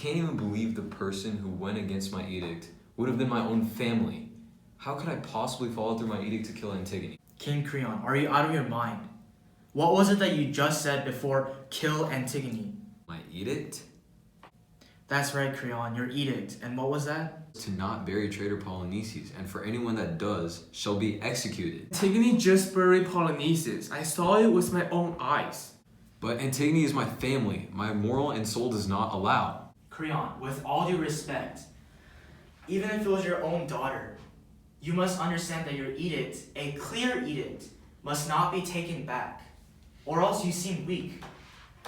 can't even believe the person who went against my edict would have been my own family. How could I possibly follow through my edict to kill Antigone? King Creon, are you out of your mind? What was it that you just said before kill Antigone? My edict? That's right, Creon, your edict. And what was that? To not bury traitor Polynices, and for anyone that does shall be executed. Antigone just buried Polynices. I saw it with my own eyes. But Antigone is my family. My moral and soul does not allow. Creon, with all due respect, even if it was your own daughter, you must understand that your edict, a clear edict, must not be taken back, or else you seem weak.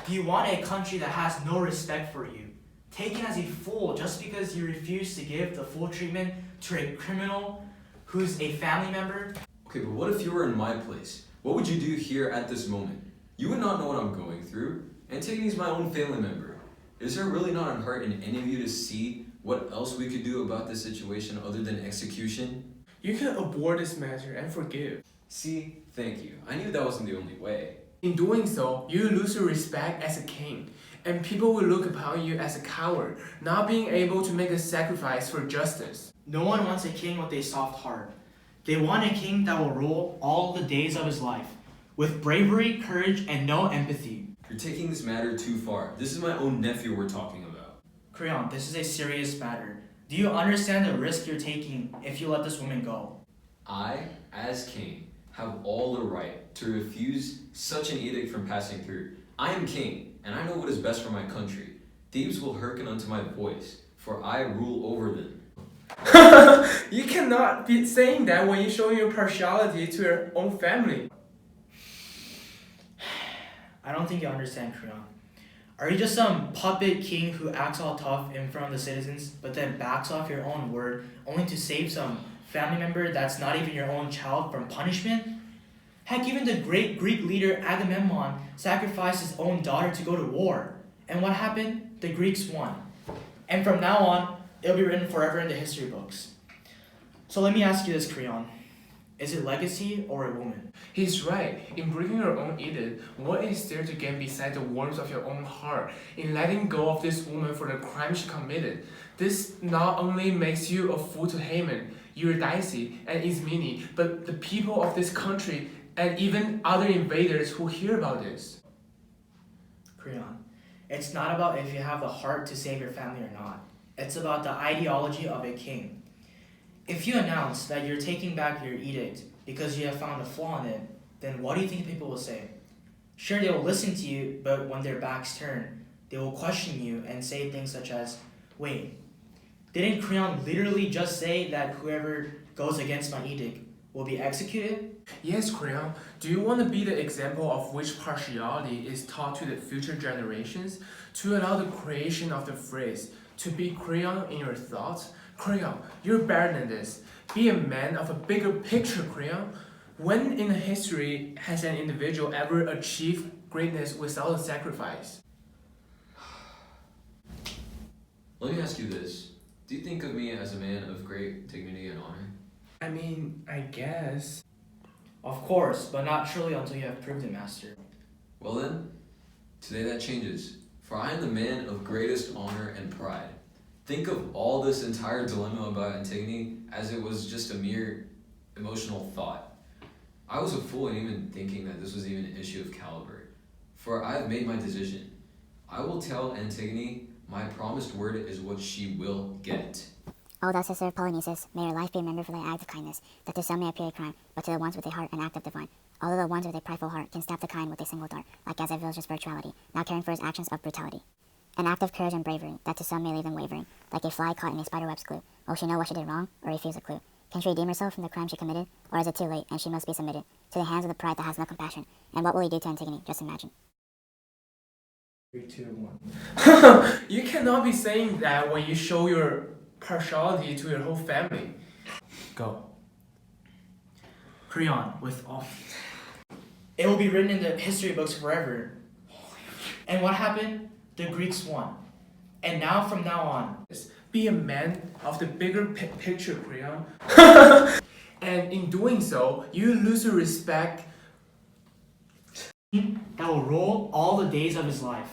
Do you want a country that has no respect for you, taken as a fool just because you refuse to give the full treatment to a criminal who's a family member? Okay, but what if you were in my place? What would you do here at this moment? You would not know what I'm going through. Antigone is my own family member. Is there really not a heart in any of you to see what else we could do about this situation other than execution? You can abort this matter and forgive. See, thank you. I knew that wasn't the only way. In doing so, you lose your respect as a king, and people will look upon you as a coward, not being able to make a sacrifice for justice. No one wants a king with a soft heart. They want a king that will rule all the days of his life, with bravery, courage, and no empathy. You're taking this matter too far. This is my own nephew we're talking about. Creon, this is a serious matter. Do you understand the risk you're taking if you let this woman go? I, as king, have all the right to refuse such an edict from passing through. I am king, and I know what is best for my country. Thieves will hearken unto my voice, for I rule over them. You cannot be saying that when you show your partiality to your own family. I don't think you understand, Creon. Are you just some puppet king who acts all tough in front of the citizens, but then backs off your own word only to save some family member that's not even your own child from punishment? Heck, even the great Greek leader Agamemnon sacrificed his own daughter to go to war. And what happened? The Greeks won. And from now on, it'll be written forever in the history books. So let me ask you this, Creon. Is it legacy or a woman? He's right. In breaking your own edict, what is there to gain beside the warmth of your own heart in letting go of this woman for the crime she committed? This not only makes you a fool to Haman, Eurydice, and Ismene, but the people of this country and even other invaders who hear about this. Creon, it's not about if you have the heart to save your family or not. It's about the ideology of a king. If you announce that you're taking back your edict because you have found a flaw in it, then what do you think people will say? Sure, they will listen to you, but when their backs turn, they will question you and say things such as, wait, didn't Creon literally just say that whoever goes against my edict will be executed? Yes, Creon. Do you want to be the example of which partiality is taught to the future generations to allow the creation of the phrase to be Creon in your thoughts? Creon, you're better than this. Be a man of a bigger picture, Creon. When in history has an individual ever achieved greatness without a sacrifice? Let me ask you this. Do you think of me as a man of great dignity and honor? I mean, I guess. Of course, but not surely until you have proved it, Master. Well then, today that changes. For I am the man of greatest honor and pride. Think of all this entire dilemma about Antigone as it was just a mere emotional thought. I was a fool in even thinking that this was even an issue of caliber. For I have made my decision. I will tell Antigone my promised word is what she will get. O thou sister of Polynices, may your life be remembered for thy act of kindness, that to some may appear a crime, but to the ones with a heart an act of divine. Although the ones with a prideful heart can stab the kind with a single dart, like as a villager's virtuality, now caring for his actions of brutality. An act of courage and bravery, that to some may leave them wavering, like a fly caught in a spiderweb's glue. Will she know what she did wrong, or refuse a clue? Can she redeem herself from the crime she committed, or is it too late, and she must be submitted to the hands of the pride that has no compassion? And what will he do to Antigone? Just imagine. 3, 2, 1. You cannot be saying that when you show your partiality to your whole family. Go. Creon, with all... It will be written in the history books forever. And what happened? The Greeks won. And now, from now on, Be a man of the bigger picture, Creon. And in doing so, you lose your respect that will rule all the days of his life.